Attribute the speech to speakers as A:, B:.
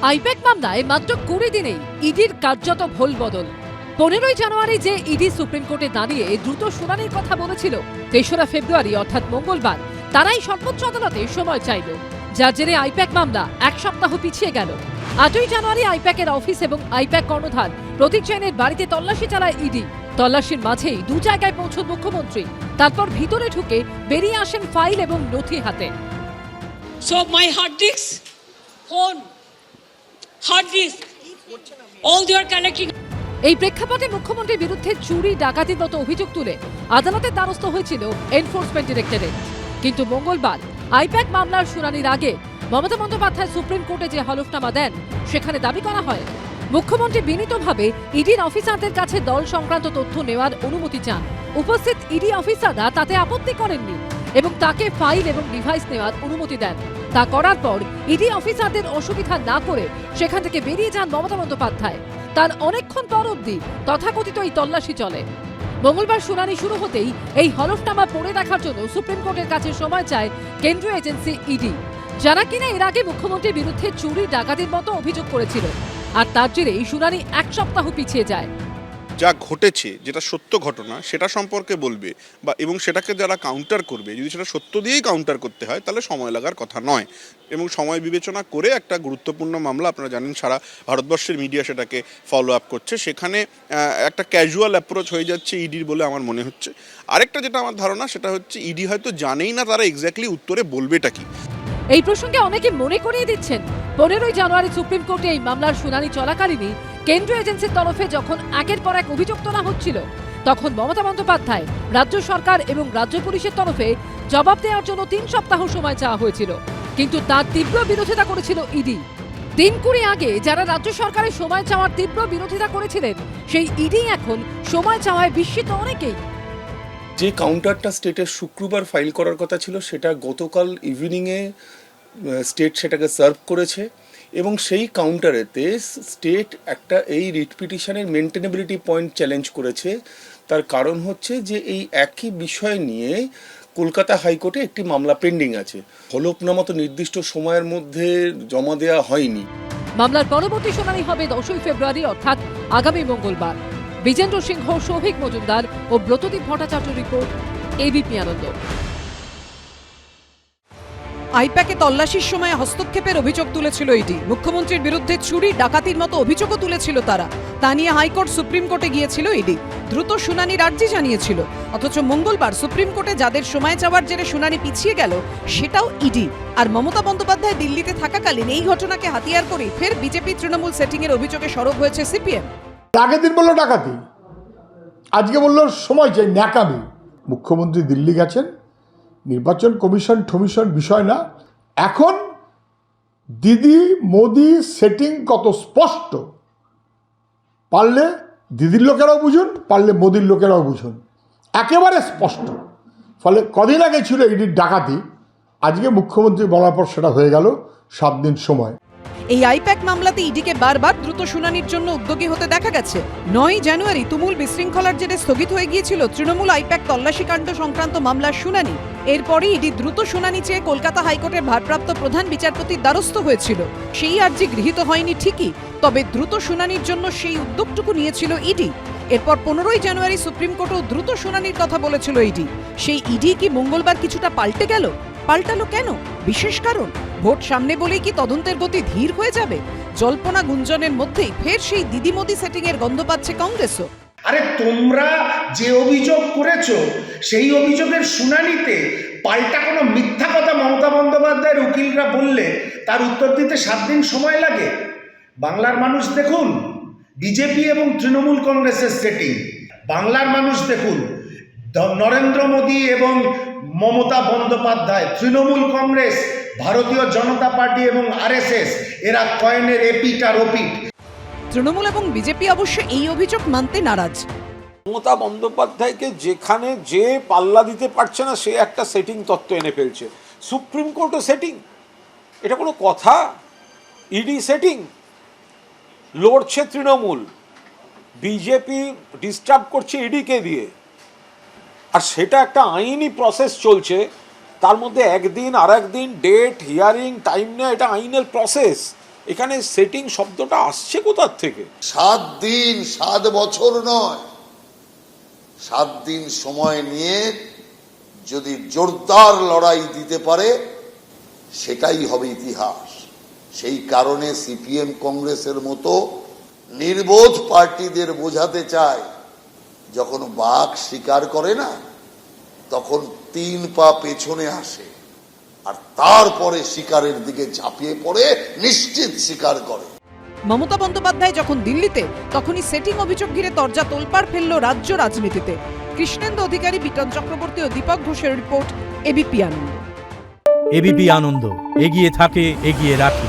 A: I-PAC মামলায় মাত্র 20 দিনেই ইডির কার্যত ভোল বদল। 15ই জানুয়ারি যে ইডি সুপ্রিম কোর্টে দাঁড়িয়ে দ্রুত শুনানির কথা বলেছিল, 3রা ফেব্রুয়ারি অর্থাৎ মঙ্গলবার তারাই সর্বোচ্চ আদালতে সময় চাইল, যার জেরে আইপ্যাক মামলা এক সপ্তাহ পিছিয়ে গেল। 8ই জানুয়ারি আইপ্যাকের অফিস এবং আইপ্যাক কর্ণধার প্রতীক জৈনের বাড়িতে তল্লাশি চালায় ইডি। তল্লাশির মাঝেই 2 জায়গায় পৌঁছন মুখ্যমন্ত্রী, তারপর ভিতরে ঢুকে বেরিয়ে আসেন ফাইল এবং নথি হাতে।
B: So my hard disk, phone, hard disk, all they are collecting.
A: এই প্রেক্ষাপটে মুখ্যমন্ত্রীর বিরুদ্ধে চুরি ডাকাতির মতো অভিযোগ তুলে আদালতের দ্বারস্থ হয়েছিল এনফোর্সমেন্ট ডিরেক্টরেট। কিন্তু মঙ্গলবার আইপ্যাক মামলার শুনানির আগে মমতা বন্দ্যোপাধ্যায় সুপ্রিম কোর্টে যে হলফনামা দেন, সেখানে দাবি করা হয় মুখ্যমন্ত্রী বিনীতভাবে ইডির অফিসারদের কাছে দল সংক্রান্ত তথ্য নেওয়ার অনুমতি চান। উপস্থিত ইডি অফিসাররা তাতে আপত্তি করেননি এবং তাকে ফাইল এবং ডিভাইস নেওয়ার অনুমতি দেন। তা করার পর ইডি অফিসারদের অসুবিধা না করে সেখান থেকে বেরিয়ে যান মমতা বন্দ্যোপাধ্যায়। তার অনেকক্ষণ পর অবধি তথাকথিত এই তল্লাশি চলে। মঙ্গলবার শুনানি শুরু হতেই এই হলফনামা পড়ে দেখার জন্য সুপ্রিম কোর্টের কাছে সময় চায় কেন্দ্রীয় এজেন্সি ইডি, যারা কিনা এর আগে মুখ্যমন্ত্রীর বিরুদ্ধে চুরি ডাকাতির মতো অভিযোগ করেছিল। আর তার জেরে এই শুনানি এক সপ্তাহ পিছিয়ে যায়।
C: যা ঘটেছে, যেটা সত্য ঘটনা, সেটা সম্পর্কে বলবে বা এবং সেটাকে যারা কাউন্টার করবে, যদি সেটা সত্য দিয়েই কাউন্টার করতে হয় তাহলে সময় লাগার কথা নয়। এবং সময় বিবেচনা করে একটা গুরুত্বপূর্ণ মামলা, আপনারা জানেন সারা ভারতবর্ষের মিডিয়া সেটাকে ফলো আপ করছে, সেখানে একটা ক্যাজুয়াল অ্যাপ্রোচ হয়ে যাচ্ছে ইডির বলে আমার মনে হচ্ছে। আরেকটা যেটা আমার ধারণা, সেটা হচ্ছে ইডি হয়তো জানেই না তারা এক্স্যাক্টলি উত্তরে বলবেটা কি।
A: এই প্রসঙ্গে অনেকে মনে করিয়ে দিচ্ছেন, 15ই জানুয়ারি সুপ্রিম কোর্টে এই মামলার শুনানি চলাকালীনই কেন্দ্রীয় এজেন্সির তরফে যখন একের পর এক অভিযোগ তোলা হচ্ছিল, তখন মমতা বন্দ্যোপাধ্যায়, রাজ্য সরকার এবং রাজ্য পুলিশের তরফে জবাব দেওয়ার জন্য 3 সপ্তাহ সময় চাওয়া হয়েছিল। কিন্তু তার তীব্র বিরোধিতা করেছিল ইডি। 3 আগে যারা রাজ্য সরকারের সময় চাওয়ার তীব্র বিরোধিতা করেছিলেন, সেই ইডি এখন সময় চাওয়ায় বিস্মিত অনেকেই।
D: যে কাউন্টারটা স্টেটের শুক্রবার ফাইল করার কথা ছিল, সেটা গতকাল ইভিনিংয়ে স্টেট সেটাকে সার্ভ করেছে এবং সেই কাউন্টারেতে স্টেট একটা এই রিট পিটিশনের মেনটেনেবিলিটি পয়েন্ট চ্যালেঞ্জ করেছে। তার কারণ হচ্ছে যে এই একই বিষয় নিয়ে কলকাতা হাইকোর্টে একটি মামলা পেন্ডিং আছে। হলফনামা তো নির্দিষ্ট সময়ের মধ্যে জমা দেওয়া হয়নি।
A: মামলার পরবর্তী শুনানি হবে 10ই ফেব্রুয়ারি অর্থাৎ আগামী মঙ্গলবার। বিজেন্দ্র সিংহ, সৌভিক মজুমদার ও ব্রতদীপ ভট্টাচার্য রিপোর্ট, এবিপি আনন্দ।
E: আইপ্যাকে তল্লাশির সময় হস্তক্ষেপের অভিযোগ তুলেছিল ইডি। মুখ্যমন্ত্রীর বিরুদ্ধে চুরি ডাকাতির মতো অভিযোগও তুলেছিল তারা। তা নিয়ে হাইকোর্ট সুপ্রিম কোর্টে গিয়েছিল ইডি, দ্রুত শুনানির আর্জি জানিয়েছিল। অথচ মঙ্গলবার সুপ্রিম কোর্টে যাদের সময় চাওয়ার জেরে শুনানি পিছিয়ে গেল, সেটাও ইডি। আর মমতা বন্দ্যোপাধ্যায় দিল্লিতে থাকাকালীন এই ঘটনাকে হাতিয়ার করে ফের বিজেপি তৃণমূল সেটিং এর অভিযোগে সরব হয়েছে সিপিএম।
F: আগের দিন বললো ডাকাতি, আজকে বললো সময় চাই, ন্যাকামি। মুখ্যমন্ত্রী দিল্লি গেছেন, নির্বাচন কমিশন ঠমিশন বিষয় না। এখন দিদি মোদি সেটিং কত স্পষ্ট, পারলে দিদির লোকেরাও বুঝুন, পারলে মোদির লোকেরাও বুঝুন, একেবারে স্পষ্ট। ফলে কদিন আগে ছিল ইডির ডাকাতি, আজকে মুখ্যমন্ত্রী বলার পর সেটা হয়ে গেল 7 দিন সময়।
E: এই আইপ্যাক মামলাতে ইডিকে বারবার দ্রুত শুনানির জন্য উদ্যোগী হতে দেখা গেছে। 9ই জানুয়ারি তুমুল বিশৃঙ্খলার জেরে স্থগিত হয়ে গিয়েছিল তৃণমূল আইপ্যাক তল্লাশিকাণ্ড সংক্রান্ত মামলার শুনানি। এরপরই ইডি দ্রুত শুনানি চেয়ে কলকাতা হাইকোর্টের ভারপ্রাপ্ত প্রধান বিচারপতির দ্বারস্থ হয়েছিল। সেই আর্জি গৃহীত হয়নি ঠিকই, তবে দ্রুত শুনানির জন্য সেই উদ্যোগটুকু নিয়েছিল ইডি। এরপর 15ই জানুয়ারি সুপ্রিম কোর্টেও দ্রুত শুনানির কথা বলেছিল ইডি। সেই ইডি কি মঙ্গলবার কিছুটা পাল্টে গেল? পাল্টালো কেন? বিশেষ কারণ? ভোট সামনে বলেই কি তদন্তের গতি ধীর হয়ে যাবে? জল্পনা গুঞ্জনের মধ্যেই ফের সেই দিদি মোদি সেটিং এর গন্ধ পাচ্ছে কংগ্রেসও।
G: আরে তোমরা যে অভিযোগ করেছো, সেই অভিযোগের শুনানিতে পাল্টা কোনো মিথ্যা কথা মমতা বন্দ্যোপাধ্যায়ের উকিলরা বললে তার উত্তর দিতে 7 দিন সময় লাগে। বাংলার মানুষ দেখুন বিজেপি এবং তৃণমূল কংগ্রেসের সেটিং, বাংলার মানুষ দেখুন নরেন্দ্র মোদী এবং মমতা বন্দ্যোপাধ্যায়, তৃণমূল কংগ্রেস, ভারতীয় জনতা পার্টি এবং আরএসএস, এরা কয়েনের এপিট আর ওপিট।
E: তৃণমূল এবং বিজেপি অবশ্য এই অভিযোগ মানতে নারাজ।
H: মমতা বন্দ্যোপাধ্যায়কে যেখানে যে পাল্লা দিতে পারছে না, সে একটা সেটিং তত্ত্ব এনে ফেলছে। সুপ্রিম কোর্টও সেটিং, এটা কোনো কথা? ইডি সেটিং, লড়ছে তৃণমূল, বিজেপি ডিস্টার্ব করছে ইডিকে দিয়ে, আর সেটা একটা আইনি প্রসেস চলছে। তার মধ্যে একদিন আর একদিন ডেট, হিয়ারিং, টাইম নেয়, এটা আইনের প্রসেস। এখানে সেটিং শব্দটা আসছে কোথার থেকে?
I: 7 দিন 7 বছর নয়, 7 দিন সময় নিয়ে যদি জোরদার লড়াই দিতে পারে সেটাই হবে ইতিহাস। সেই কারণে সিপিএম কংগ্রেসের মতো নির্বোধ পার্টিদের বোঝাতে চায়, যখন বাঘ শিকার করে না তখন 3 পা পেছনে আসে আর তারপরে শিকারের দিকে ঝাঁপিয়ে পড়ে নিশ্চিত শিকার করে।
E: মমতা বন্দ্যোপাধ্যায় যখন দিল্লিতে, তখনই সেটিং অভিযোগ ঘিরে তরজা তোলপাড় ফেলল রাজ্য রাজনীতিতে। কৃষ্ণেন্দু অধিকারী, বিটন চক্রবর্তী ও দীপক ঘোষের রিপোর্ট, এবিপি আনন্দ।
J: এবিপি আনন্দ, এগিয়ে থাকে, এগিয়ে রাখে।